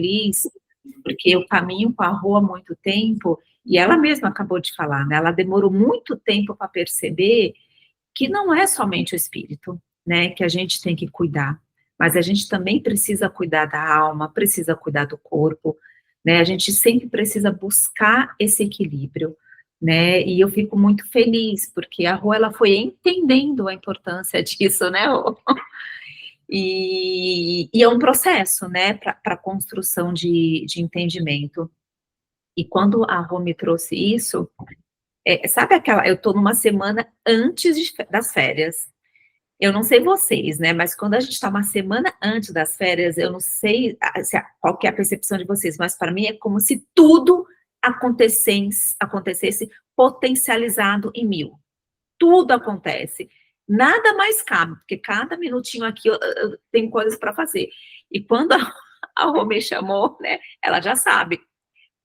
feliz, porque eu caminho com a Rô há muito tempo, e ela mesma acabou de falar, né? Ela demorou muito tempo para perceber que não é somente o espírito, né, que a gente tem que cuidar, mas a gente também precisa cuidar da alma, precisa cuidar do corpo, né? A gente sempre precisa buscar esse equilíbrio, né? E eu fico muito feliz, porque a Rô, ela foi entendendo a importância disso, né, Rô? E é um processo, né, para a construção de entendimento. E quando a Rô me trouxe isso, sabe aquela, eu estou numa semana antes das férias. Eu não sei vocês, né, mas quando a gente está uma semana antes das férias, eu não sei qual que é a percepção de vocês, mas para mim é como se tudo acontecesse potencializado em 1000. Tudo acontece. Nada mais cabe, porque cada minutinho aqui eu tenho coisas para fazer. E quando a Rô me chamou, né, ela já sabe.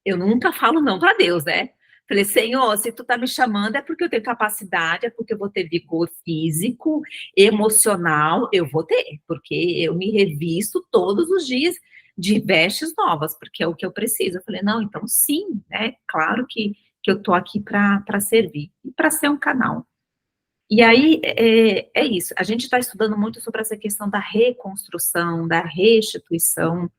Eu nunca falo não para Deus, né? Falei, Senhor, se tu tá me chamando é porque eu tenho capacidade, é porque eu vou ter vigor físico, emocional, eu vou ter, porque eu me revisto todos os dias de vestes novas, porque é o que eu preciso. Eu falei, não, então sim, né? Claro que eu tô aqui para servir e para ser um canal. E aí, é isso, a gente está estudando muito sobre essa questão da reconstrução, da restituição,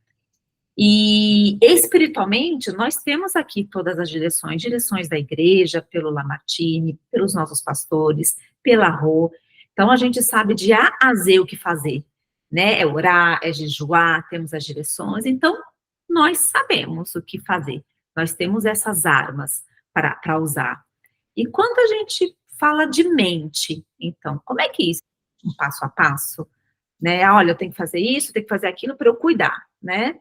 e espiritualmente, nós temos aqui todas as direções da igreja, pelo Lamartine, pelos nossos pastores, pela Rô. Então, a gente sabe de A a Z o que fazer, né? É orar, é jejuar, temos as direções. Então, nós sabemos o que fazer. Nós temos essas armas para usar. E quando a gente fala de mente, então, como é que é isso? Um passo a passo, né? Olha, eu tenho que fazer isso, tenho que fazer aquilo para eu cuidar, né?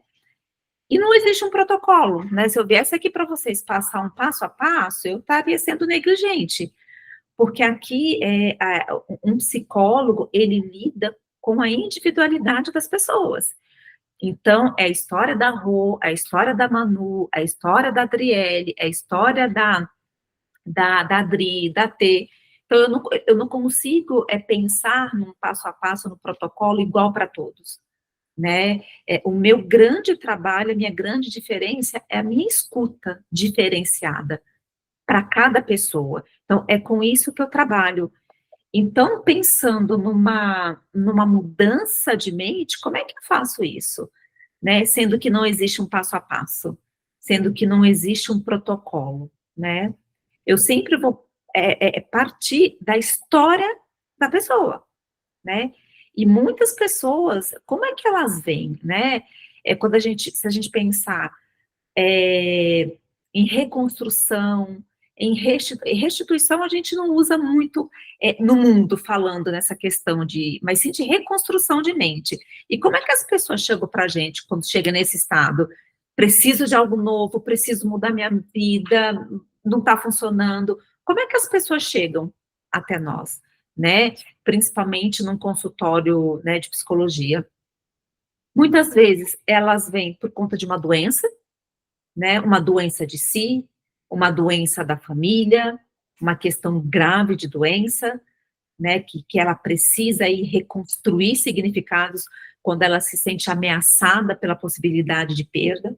E não existe um protocolo, né? Se eu viesse aqui para vocês passar um passo a passo, eu estaria sendo negligente, porque aqui um psicólogo, ele lida com a individualidade das pessoas. Então, é a história da Rô, é a história da Manu, é a história da Adriele, é a história da Adri, da T. Então, eu não consigo pensar num passo a passo, no protocolo igual para todos, né? O meu grande trabalho, a minha grande diferença é a minha escuta diferenciada para cada pessoa. Então, é com isso que eu trabalho. Então, pensando numa mudança de mente, como é que eu faço isso? Né? Sendo que não existe um passo a passo, sendo que não existe um protocolo, né? Eu sempre vou partir da história da pessoa, né? E muitas pessoas, como é que elas veem, né? Quando se a gente pensar em reconstrução, em restituição, a gente não usa muito no mundo falando nessa questão mas sim de reconstrução de mente. E como é que as pessoas chegam para a gente quando chega nesse estado? Preciso de algo novo, preciso mudar minha vida, não está funcionando. Como é que as pessoas chegam até nós, né? Principalmente num consultório, né, de psicologia. Muitas vezes elas vêm por conta de uma doença, né? Uma doença de si, uma doença da família, uma questão grave de doença, né? Que ela precisa aí reconstruir significados quando ela se sente ameaçada pela possibilidade de perda.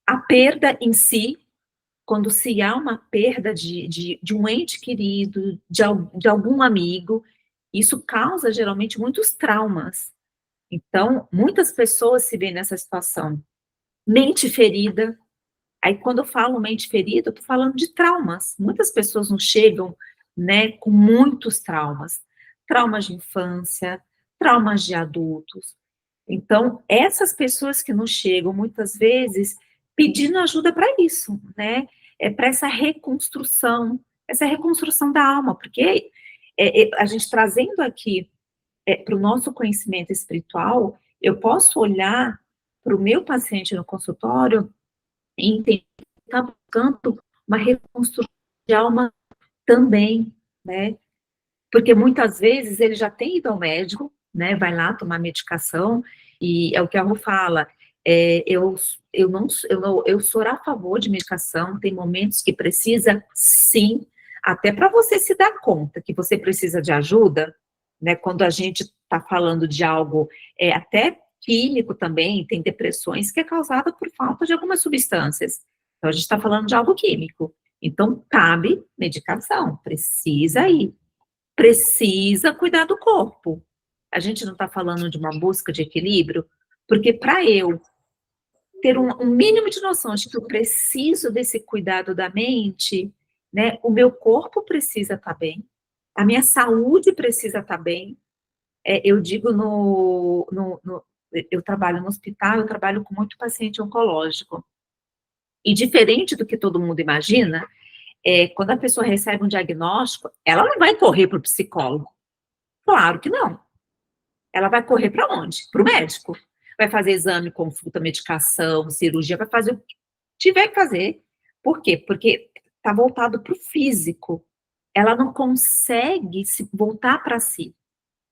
A perda em si, quando se há uma perda de um ente querido, de algum amigo, isso causa geralmente muitos traumas. Então, muitas pessoas se veem nessa situação. Mente ferida. Aí, quando eu falo mente ferida, eu estou falando de traumas. Muitas pessoas não chegam, né, com muitos traumas. Traumas de infância, traumas de adultos. Então, essas pessoas que não chegam, muitas vezes, pedindo ajuda para isso, né? Para essa reconstrução da alma, porque a gente trazendo aqui para o nosso conhecimento espiritual, eu posso olhar para o meu paciente no consultório e entender que está buscando uma reconstrução de alma também, né? Porque muitas vezes ele já tem ido ao médico, né? Vai lá tomar medicação, e é o que a Ru fala, eu sou a favor de medicação, tem momentos que precisa, sim, até para você se dar conta que você precisa de ajuda, né? Quando a gente está falando de algo até químico também, tem depressões que é causada por falta de algumas substâncias. Então, a gente está falando de algo químico. Então, cabe medicação, precisa ir. Precisa cuidar do corpo. A gente não está falando de uma busca de equilíbrio, porque para eu ter um mínimo de noção de que eu preciso desse cuidado da mente, né, o meu corpo precisa estar bem, a minha saúde precisa estar bem. Eu digo eu trabalho no hospital, eu trabalho com muito paciente oncológico. E diferente do que todo mundo imagina, quando a pessoa recebe um diagnóstico, ela não vai correr para o psicólogo. Claro que não. Ela vai correr para onde? Para o médico. Vai fazer exame, consulta, medicação, cirurgia, vai fazer o que tiver que fazer. Por quê? Porque está voltado para o físico. Ela não consegue se voltar para si.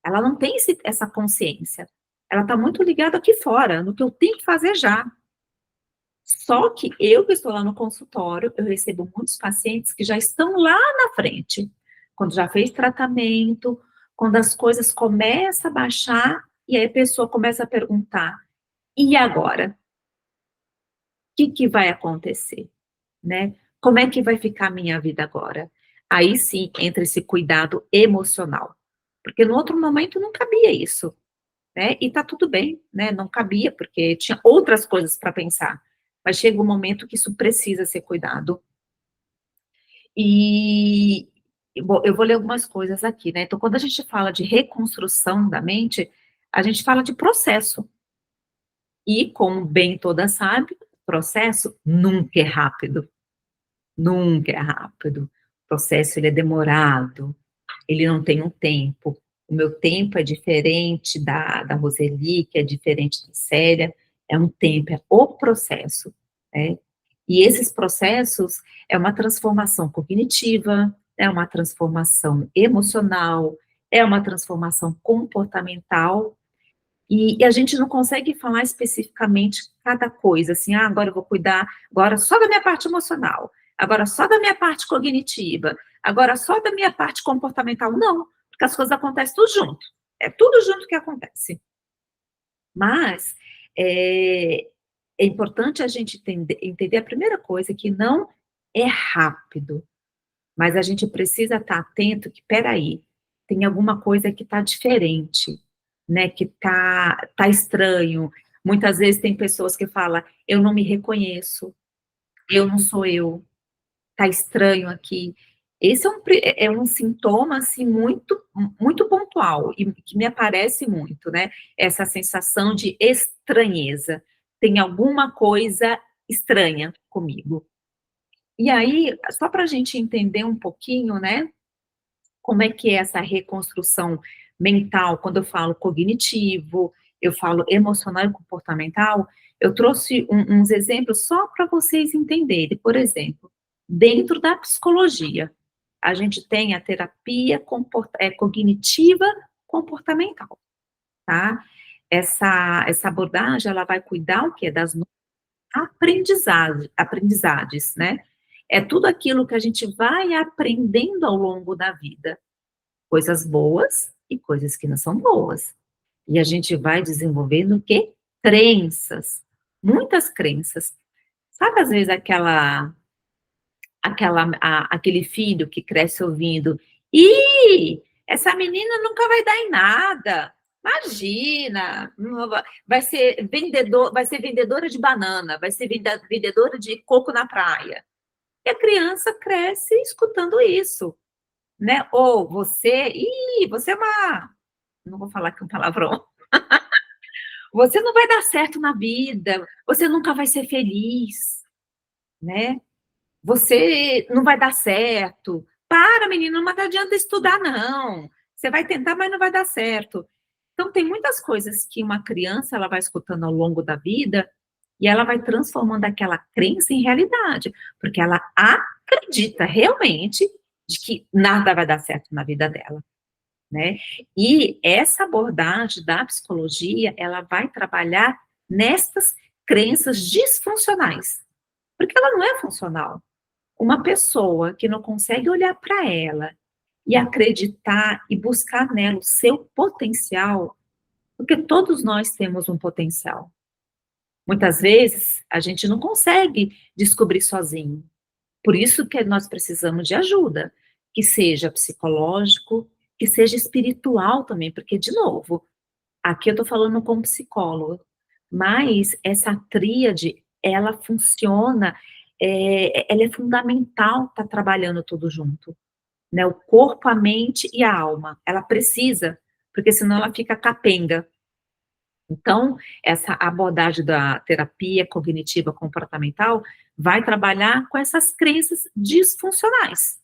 Ela não tem essa consciência. Ela está muito ligada aqui fora, no que eu tenho que fazer já. Só que eu que estou lá no consultório, eu recebo muitos pacientes que já estão lá na frente, quando já fez tratamento, quando as coisas começam a baixar, e aí a pessoa começa a perguntar, e agora? O que vai acontecer? Né? Como é que vai ficar a minha vida agora? Aí sim entra esse cuidado emocional, porque no outro momento não cabia isso, né? E tá tudo bem, né? Não cabia, porque tinha outras coisas para pensar. Mas chega um momento que isso precisa ser cuidado. E, bom, eu vou ler algumas coisas aqui, né? Então, quando a gente fala de reconstrução da mente, a gente fala de processo. E, como bem toda sabe, processo nunca é rápido. Nunca é rápido. O processo, ele é demorado. Ele não tem um tempo. O meu tempo é diferente da Roseli, que é diferente da Célia, é um tempo, é o processo, né? E esses processos é uma transformação cognitiva, é uma transformação emocional, é uma transformação comportamental, e a gente não consegue falar especificamente cada coisa, assim, agora eu vou cuidar agora só da minha parte emocional, agora só da minha parte cognitiva, agora só da minha parte comportamental. Não, porque as coisas acontecem tudo junto. É tudo junto que acontece. Mas é, é importante a gente entender a primeira coisa, que não é rápido, mas a gente precisa estar atento que, peraí, tem alguma coisa que está diferente, né, que tá estranho. Muitas vezes tem pessoas que falam, eu não me reconheço, eu não sou eu, tá estranho aqui. Esse é um sintoma, assim, muito pontual, e que me aparece muito, né, essa sensação de estranheza. Tem alguma coisa estranha comigo. E aí, só para a gente entender um pouquinho, né, como é que é essa reconstrução mental, quando eu falo cognitivo, eu falo emocional e comportamental, eu trouxe uns exemplos só para vocês entenderem. Por exemplo, dentro da psicologia, a gente tem a terapia cognitiva comportamental, tá? Essa abordagem, ela vai cuidar o quê? Das aprendizagens, né? É tudo aquilo que a gente vai aprendendo ao longo da vida, coisas boas e coisas que não são boas. E a gente vai desenvolvendo o quê? Crenças, muitas crenças. Sabe, às vezes, aquele filho que cresce ouvindo, ih, essa menina nunca vai dar em nada. Imagina, vai ser vendedora de banana, vai ser vendedora de coco na praia. E a criança cresce escutando isso, né? Ou você é uma, não vou falar aqui um palavrão, você não vai dar certo na vida, você nunca vai ser feliz, né? Você não vai dar certo. Para, menina, não adianta estudar, não. Você vai tentar, mas não vai dar certo. Então, tem muitas coisas que uma criança ela vai escutando ao longo da vida e ela vai transformando aquela crença em realidade, porque ela acredita realmente de que nada vai dar certo na vida dela, né? E essa abordagem da psicologia, ela vai trabalhar nestas crenças disfuncionais, porque ela não é funcional. Uma pessoa que não consegue olhar para ela e acreditar e buscar nela o seu potencial, Porque todos nós temos um potencial. Muitas vezes, a gente não consegue descobrir sozinho. Por isso que nós precisamos de ajuda, que seja psicológico, que seja espiritual também, porque, de novo, aqui eu estou falando como psicóloga, mas essa tríade, ela funciona, ela é fundamental estar trabalhando tudo junto, né? O corpo, a mente e a alma. Ela precisa, porque senão ela fica capenga. Então, essa abordagem da terapia cognitiva comportamental vai trabalhar com essas crenças disfuncionais,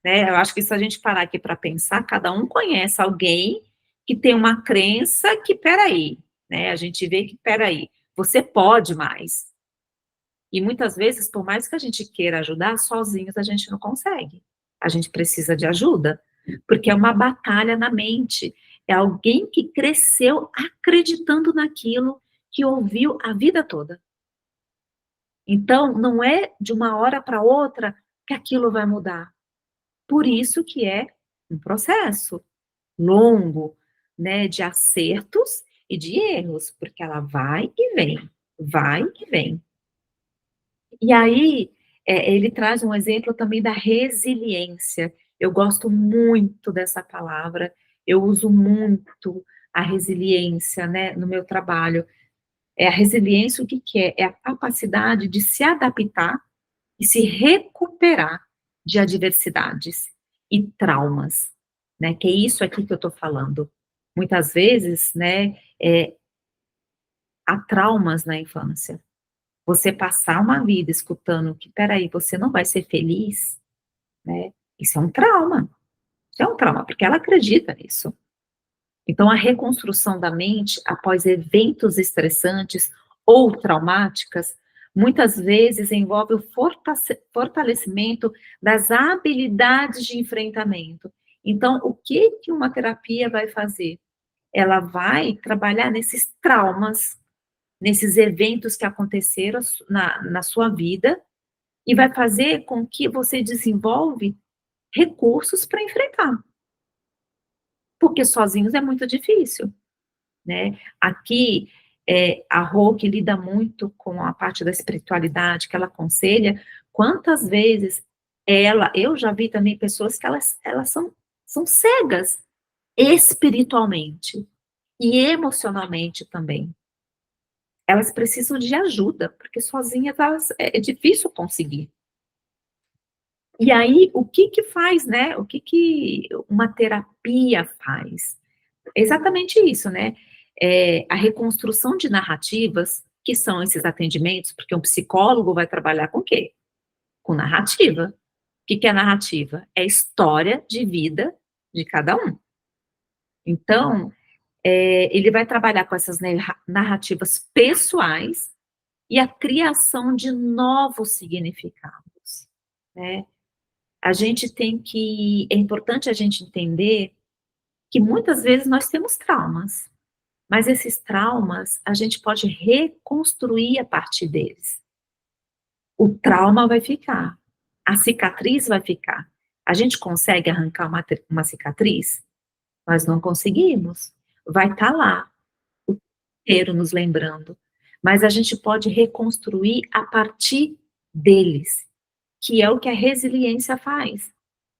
né? Eu acho que se a gente parar aqui para pensar, cada um conhece alguém que tem uma crença que, peraí, né? A gente vê que, peraí, você pode mais. E muitas vezes, por mais que a gente queira ajudar, sozinhos a gente não consegue. A gente precisa de ajuda, porque é uma batalha na mente. É alguém que cresceu acreditando naquilo que ouviu a vida toda. Então, não é de uma hora para outra que aquilo vai mudar. Por isso que é um processo longo, né, de acertos e de erros, porque ela vai e vem, vai e vem. E aí, ele traz um exemplo também da resiliência. Eu gosto muito dessa palavra, eu uso muito a resiliência, né, no meu trabalho. A resiliência, o que que é? É a capacidade de se adaptar e se recuperar de adversidades e traumas, né, que é isso aqui que eu estou falando. Muitas vezes, né, há traumas na infância. Você passar uma vida escutando que, peraí, você não vai ser feliz, né? Isso é um trauma. Isso é um trauma, porque ela acredita nisso. Então, a reconstrução da mente após eventos estressantes ou traumáticas, muitas vezes envolve o fortalecimento das habilidades de enfrentamento. Então, o que que uma terapia vai fazer? Ela vai trabalhar nesses traumas, nesses eventos que aconteceram na sua vida, e vai fazer com que você desenvolve recursos para enfrentar, porque sozinhos é muito difícil, né? Aqui, a Rô, que lida muito com a parte da espiritualidade, que ela aconselha, quantas vezes eu já vi também pessoas que elas são cegas espiritualmente e emocionalmente também. Elas precisam de ajuda, porque sozinhas é difícil conseguir. E aí, o que que faz, né? O que que uma terapia faz? É exatamente isso, né? A reconstrução de narrativas, que são esses atendimentos, porque um psicólogo vai trabalhar com o quê? Com narrativa. O que que é narrativa? É a história de vida de cada um. Então, ele vai trabalhar com essas narrativas pessoais e a criação de novos significados, né? A gente tem que, é importante a gente entender que muitas vezes nós temos traumas, mas esses traumas a gente pode reconstruir a partir deles. O trauma vai ficar, a cicatriz vai ficar. A gente consegue arrancar uma cicatriz? Nós não conseguimos. Vai estar lá, o tempo inteiro nos lembrando. Mas a gente pode reconstruir a partir deles, que é o que a resiliência faz.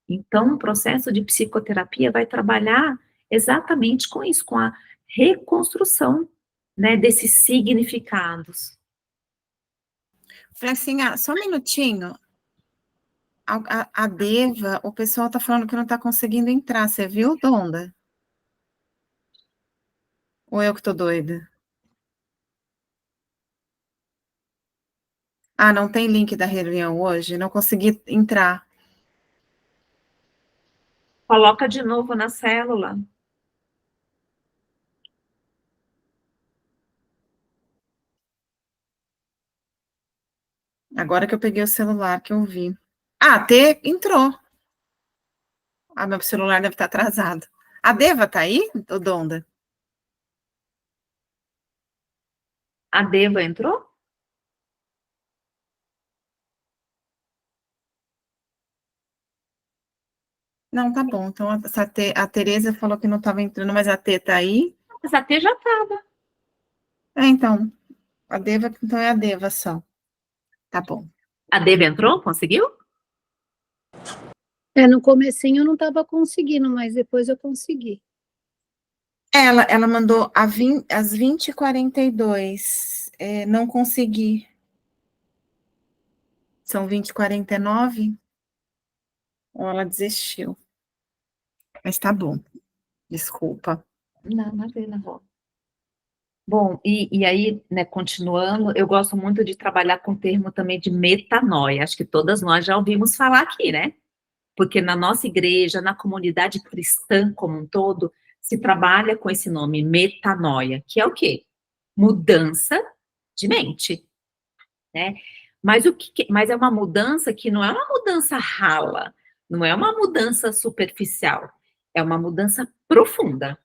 Então, o processo de psicoterapia vai trabalhar exatamente com isso, com a reconstrução, né, desses significados. Francinha, só um minutinho. A Deva, o pessoal tá falando que não tá conseguindo entrar. Você viu, Donda? Ou eu que tô doida? Ah, não tem link da reunião hoje? Não consegui entrar. Coloca de novo na célula. Agora que eu peguei o celular que eu vi. Ah, T entrou. Ah, meu celular deve estar atrasado. A Deva tá aí, Donda? A Deva entrou? Não, tá bom. Então, a Tereza falou que não estava entrando, mas a T tá aí. Mas a T já estava. Então, a Deva, então é a Deva só. Tá bom. A Deva entrou? Conseguiu? No comecinho eu não estava conseguindo, mas depois eu consegui. Ela mandou às 20h42. Não consegui. São 20h49. Ou ela desistiu. Mas tá bom. Desculpa. Não, imagina, vó. Bom, e aí, né, continuando, eu gosto muito de trabalhar com o termo também de metanoia. Acho que todas nós já ouvimos falar aqui, né? Porque na nossa igreja, na comunidade cristã como um todo, se trabalha com esse nome, metanoia, que é o quê? Mudança de mente, né? Mas é uma mudança que não é uma mudança rala, não é uma mudança superficial, é uma mudança profunda.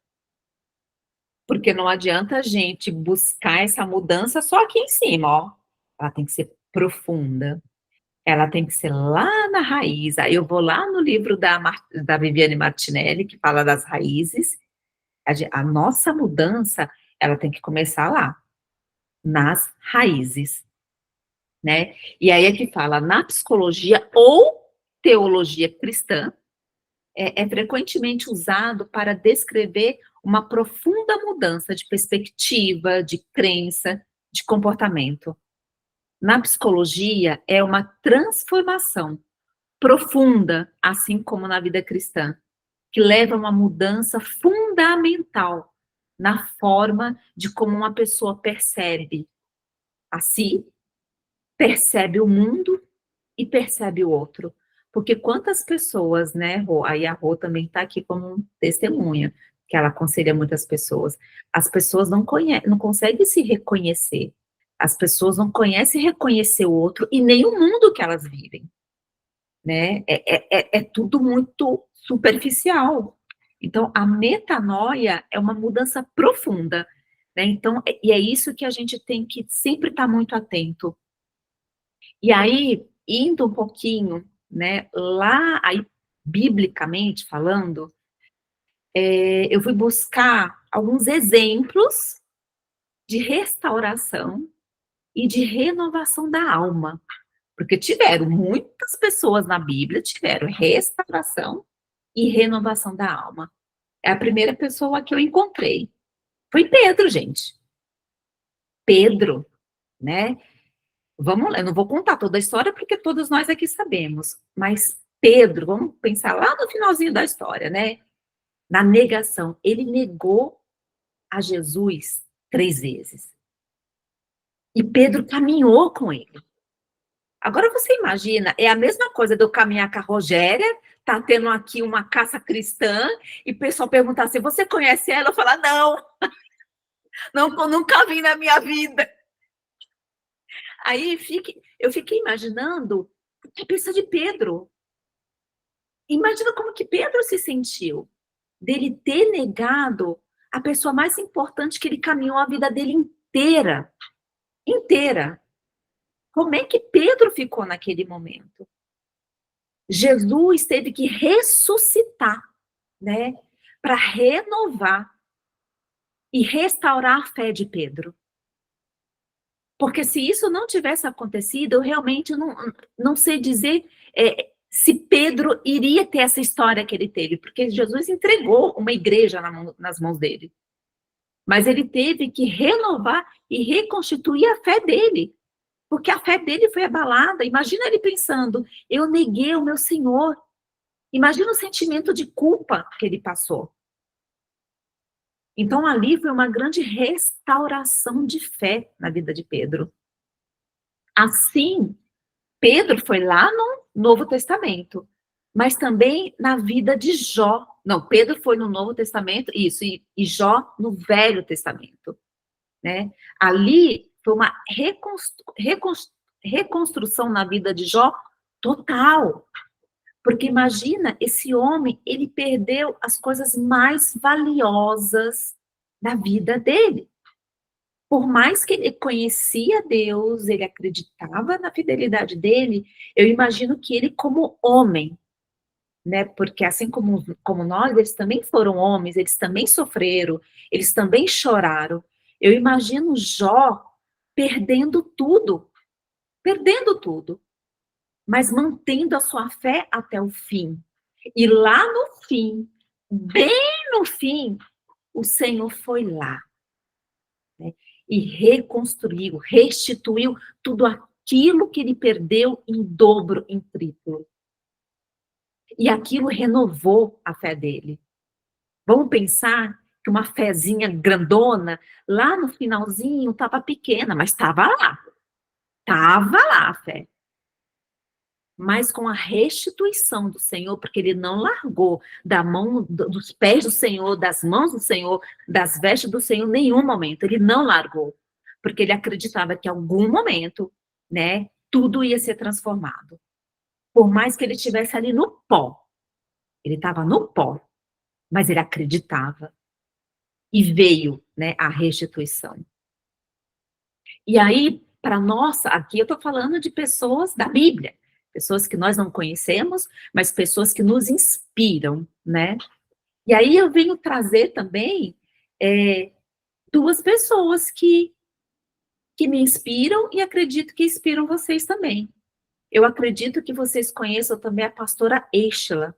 Porque não adianta a gente buscar essa mudança só aqui em cima, ó. Ela tem que ser profunda. Ela tem que ser lá na raiz. Aí eu vou lá no livro da Viviane Martinelli, que fala das raízes. A nossa mudança, ela tem que começar lá, nas raízes, né? E aí é que fala, na psicologia ou teologia cristã, é frequentemente usado para descrever uma profunda mudança de perspectiva, de crença, de comportamento. Na psicologia, é uma transformação profunda, assim como na vida cristã, que leva a uma mudança fundamental na forma de como uma pessoa percebe a si, percebe o mundo e percebe o outro. Porque quantas pessoas, né, Rô, aí a Rô também está aqui como testemunha, que ela aconselha muitas pessoas. As pessoas não conseguem se reconhecer. As pessoas não conhecem reconhecer o outro e nem o mundo que elas vivem, né? É tudo muito superficial. Então, a metanoia é uma mudança profunda, né? Então, e é isso que a gente tem que sempre estar muito atento. E aí, indo um pouquinho, né, lá, aí, biblicamente falando, eu fui buscar alguns exemplos de restauração e de renovação da alma, porque tiveram muitas pessoas na Bíblia, tiveram restauração e renovação da alma. É a primeira pessoa que eu encontrei. Foi Pedro, gente. Pedro, né? Vamos lá, eu não vou contar toda a história, porque todos nós aqui sabemos. Mas Pedro, vamos pensar lá no finalzinho da história, né? Na negação. Ele negou a Jesus 3 vezes. E Pedro caminhou com ele. Agora você imagina, é a mesma coisa de eu caminhar com a Rogéria, tá tendo aqui uma caça cristã, e o pessoal perguntar assim, você conhece ela? Eu falar, não, nunca vi na minha vida. Aí eu fiquei imaginando a cabeça de Pedro. Imagina como que Pedro se sentiu, dele ter negado a pessoa mais importante que ele caminhou a vida dele inteira. Inteira. Como é que Pedro ficou naquele momento? Jesus teve que ressuscitar, né, para renovar e restaurar a fé de Pedro. Porque se isso não tivesse acontecido, eu realmente não sei dizer se Pedro iria ter essa história que ele teve, porque Jesus entregou uma igreja nas mãos dele. Mas ele teve que renovar e reconstituir a fé dele, porque a fé dele foi abalada. Imagina ele pensando, eu neguei o meu Senhor. Imagina o sentimento de culpa que ele passou. Então, ali foi uma grande restauração de fé na vida de Pedro. Assim, Pedro foi lá no Novo Testamento, mas também na vida de Jó. Não, Pedro foi no Novo Testamento, isso, e Jó no Velho Testamento, né? Ali foi uma reconstrução na vida de Jó total. Porque imagina, esse homem, ele perdeu as coisas mais valiosas da vida dele. Por mais que ele conhecia Deus, ele acreditava na fidelidade dele, eu imagino que ele, como homem, né? Porque assim como nós, eles também foram homens, eles também sofreram, eles também choraram. Eu imagino Jó perdendo tudo, mas mantendo a sua fé até o fim. E lá no fim, bem no fim, o Senhor foi lá, né? E reconstruiu, restituiu tudo aquilo que ele perdeu em dobro, em triplo. E aquilo renovou a fé dele. Vamos pensar que uma fezinha grandona, lá no finalzinho, estava pequena, mas estava lá. Estava lá a fé. Mas com a restituição do Senhor, porque ele não largou da mão, dos pés do Senhor, das mãos do Senhor, das vestes do Senhor, em nenhum momento. Ele não largou. Porque ele acreditava que em algum momento, né, tudo ia ser transformado. Por mais que ele estivesse ali no pó. Ele estava no pó, mas ele acreditava. E veio, né, a restituição. E aí, para nós, aqui eu estou falando de pessoas da Bíblia, pessoas que nós não conhecemos, mas pessoas que nos inspiram, né? E aí eu venho trazer também duas pessoas que me inspiram e acredito que inspiram vocês também. Eu acredito que vocês conheçam também a pastora Eixla,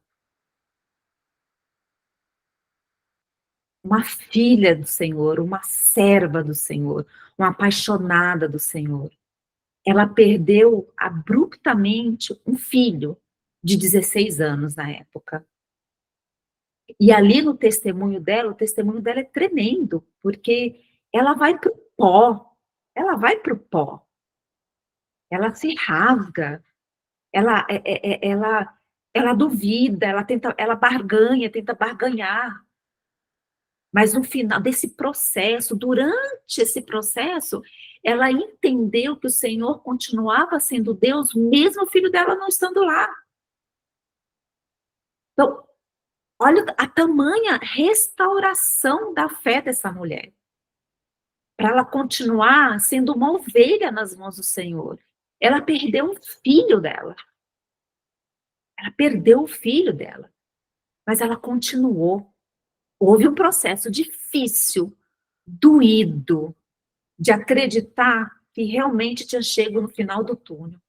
uma filha do Senhor, uma serva do Senhor, uma apaixonada do Senhor. Ela perdeu abruptamente um filho de 16 anos na época. E ali no testemunho dela, o testemunho dela é tremendo, porque ela vai para o pó, ela vai para o pó, ela se rasga, ela duvida, ela barganha, tenta barganhar. Mas no final desse processo, durante esse processo, ela entendeu que o Senhor continuava sendo Deus, mesmo o filho dela não estando lá. Então, olha a tamanha restauração da fé dessa mulher. Para ela continuar sendo uma ovelha nas mãos do Senhor. Ela perdeu um filho dela. Ela perdeu o filho dela. Mas ela continuou. Houve um processo difícil, doído, de acreditar que realmente tinha chegado no final do túnel.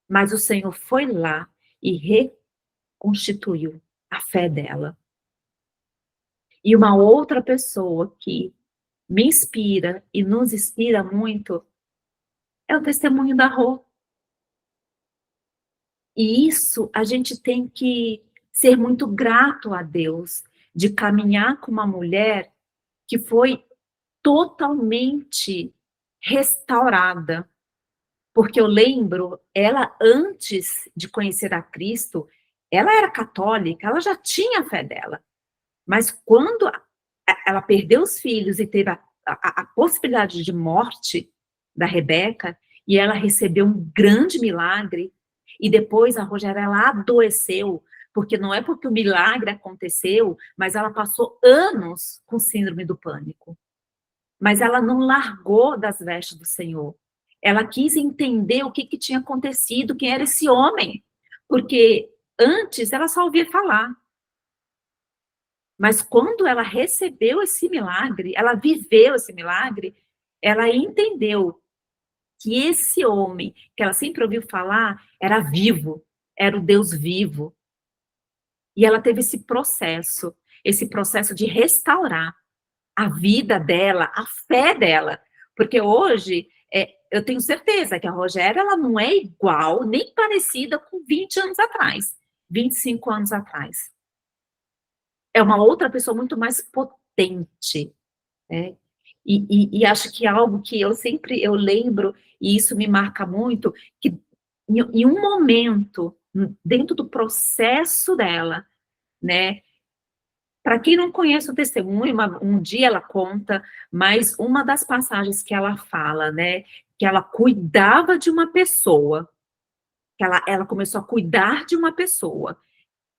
Mas o Senhor foi lá e reconstituiu a fé dela. E uma outra pessoa que me inspira e nos inspira muito é o testemunho da Rô. E isso a gente tem que ser muito grato a Deus de caminhar com uma mulher que foi totalmente restaurada. Porque eu lembro, ela antes de conhecer a Cristo, ela era católica, ela já tinha a fé dela. Mas quando ela perdeu os filhos e teve a possibilidade de morte da Rebeca, e ela recebeu um grande milagre, e depois a Rogéria, ela adoeceu, porque não é porque o milagre aconteceu, mas ela passou anos com síndrome do pânico. Mas ela não largou das vestes do Senhor. Ela quis entender o que tinha acontecido, quem era esse homem. Porque antes ela só ouvia falar. Mas quando ela recebeu esse milagre, ela viveu esse milagre, ela entendeu que esse homem, que ela sempre ouviu falar, era vivo, era o Deus vivo. E ela teve esse processo de restaurar a vida dela, a fé dela. Porque hoje, eu tenho certeza que a Rogéria, ela não é igual, nem parecida com 20 anos atrás, 25 anos atrás. É uma outra pessoa muito mais potente, né? E acho que algo que eu lembro, e isso me marca muito, que em um momento, dentro do processo dela, né? Para quem não conhece o testemunho, um dia ela conta, mas uma das passagens que ela fala, né? Que ela cuidava de uma pessoa, que ela começou a cuidar de uma pessoa.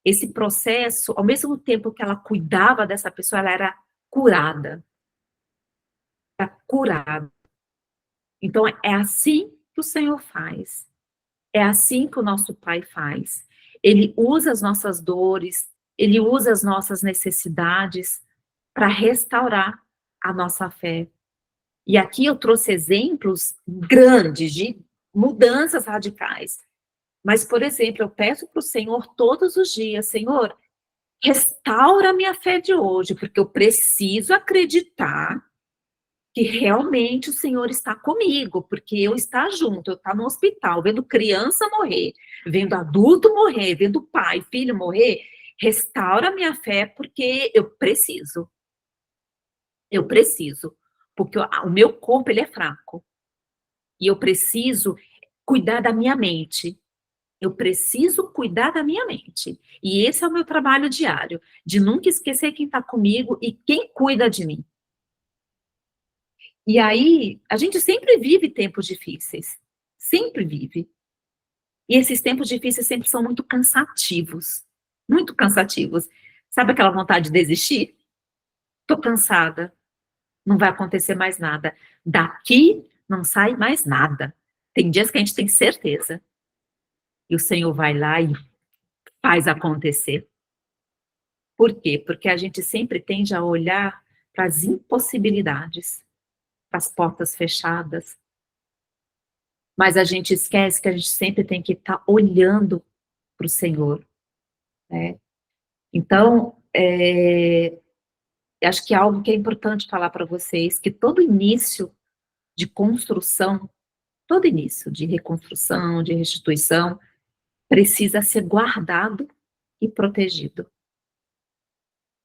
Esse processo, ao mesmo tempo que ela cuidava dessa pessoa, ela era curada. Era curada. Então, é assim que o Senhor faz. É assim que o nosso Pai faz. Ele usa as nossas dores, ele usa as nossas necessidades para restaurar a nossa fé. E aqui eu trouxe exemplos grandes de mudanças radicais. Mas, por exemplo, eu peço para o Senhor todos os dias, Senhor, restaura a minha fé de hoje, porque eu preciso acreditar que realmente o Senhor está comigo, porque eu estar junto, eu estar no hospital, vendo criança morrer, vendo adulto morrer, vendo pai, filho morrer, restaura a minha fé, porque eu preciso. Eu preciso, porque o meu corpo, ele é fraco, e eu preciso cuidar da minha mente. Eu preciso cuidar da minha mente. E esse é o meu trabalho diário, de nunca esquecer quem está comigo e quem cuida de mim. E aí, a gente sempre vive tempos difíceis. Sempre vive. E esses tempos difíceis sempre são muito cansativos. Muito cansativos. Sabe aquela vontade de desistir? Tô cansada. Não vai acontecer mais nada. Daqui não sai mais nada. Tem dias que a gente tem certeza. E o Senhor vai lá e faz acontecer. Por quê? Porque a gente sempre tende a olhar para as impossibilidades, para as portas fechadas, mas a gente esquece que a gente sempre tem que estar olhando para o Senhor, né? Então, acho que é algo que é importante falar para vocês, que todo início de construção, todo início de reconstrução, de restituição, precisa ser guardado e protegido.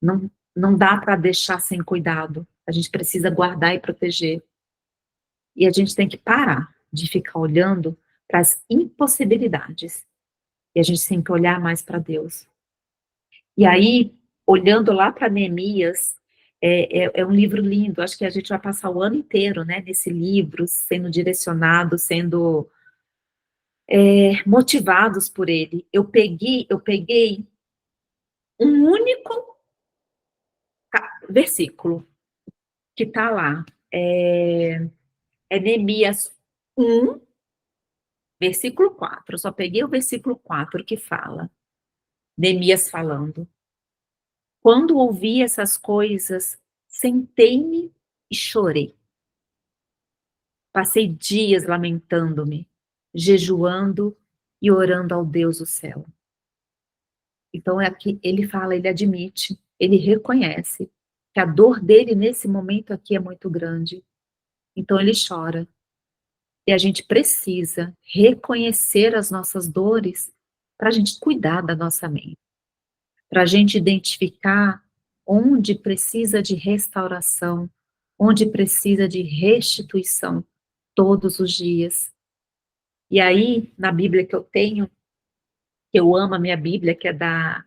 Não dá para deixar sem cuidado. A gente precisa guardar e proteger. E a gente tem que parar de ficar olhando para as impossibilidades. E a gente tem que olhar mais para Deus. E aí, olhando lá para Neemias, é um livro lindo. Acho que a gente vai passar o ano inteiro, né, nesse livro, sendo direcionado, sendo motivados por ele. Eu peguei um único versículo que está lá. É Neemias 1, versículo 4. Eu só peguei o versículo 4 que fala. Neemias falando. Quando ouvi essas coisas, sentei-me e chorei. Passei dias lamentando-me, jejuando e orando ao Deus do céu. Então, aqui ele fala, ele admite, ele reconhece que a dor dele nesse momento aqui é muito grande. Então, ele chora. E a gente precisa reconhecer as nossas dores para a gente cuidar da nossa mente. Para a gente identificar onde precisa de restauração, onde precisa de restituição todos os dias. E aí, na Bíblia que eu tenho, que eu amo a minha Bíblia, que é da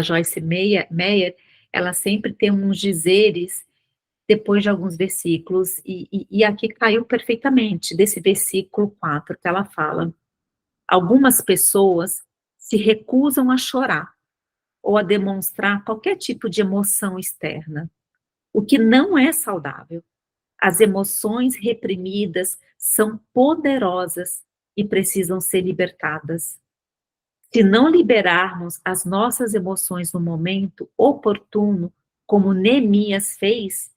Joyce Meyer, ela sempre tem uns dizeres depois de alguns versículos, e aqui caiu perfeitamente, desse versículo 4, que ela fala: algumas pessoas se recusam a chorar, ou a demonstrar qualquer tipo de emoção externa, o que não é saudável. As emoções reprimidas são poderosas e precisam ser libertadas. Se não liberarmos as nossas emoções no momento oportuno, como Neemias fez,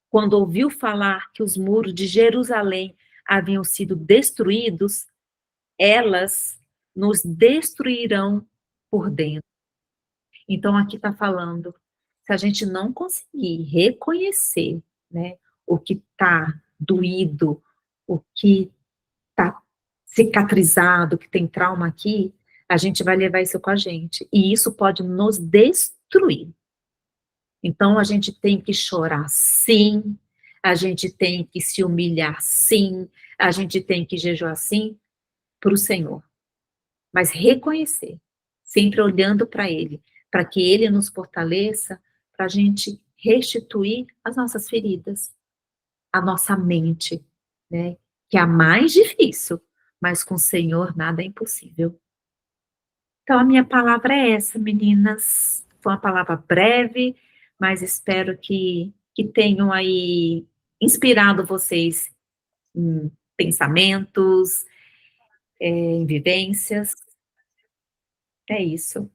quando ouviu falar que os muros de Jerusalém haviam sido destruídos, elas nos destruirão por dentro. Então, aqui está falando, se a gente não conseguir reconhecer, né, o que está doído, o que está cicatrizado, que tem trauma aqui, a gente vai levar isso com a gente. E isso pode nos destruir. Então, a gente tem que chorar, sim. A gente tem que se humilhar, sim. A gente tem que jejuar, sim, para o Senhor. Mas reconhecer, sempre olhando para Ele, para que Ele nos fortaleça, para a gente restituir as nossas feridas, a nossa mente, né? Que é a mais difícil, mas com o Senhor nada é impossível. Então, a minha palavra é essa, meninas. Foi uma palavra breve, mas espero que tenham aí inspirado vocês em pensamentos, em vivências. É isso.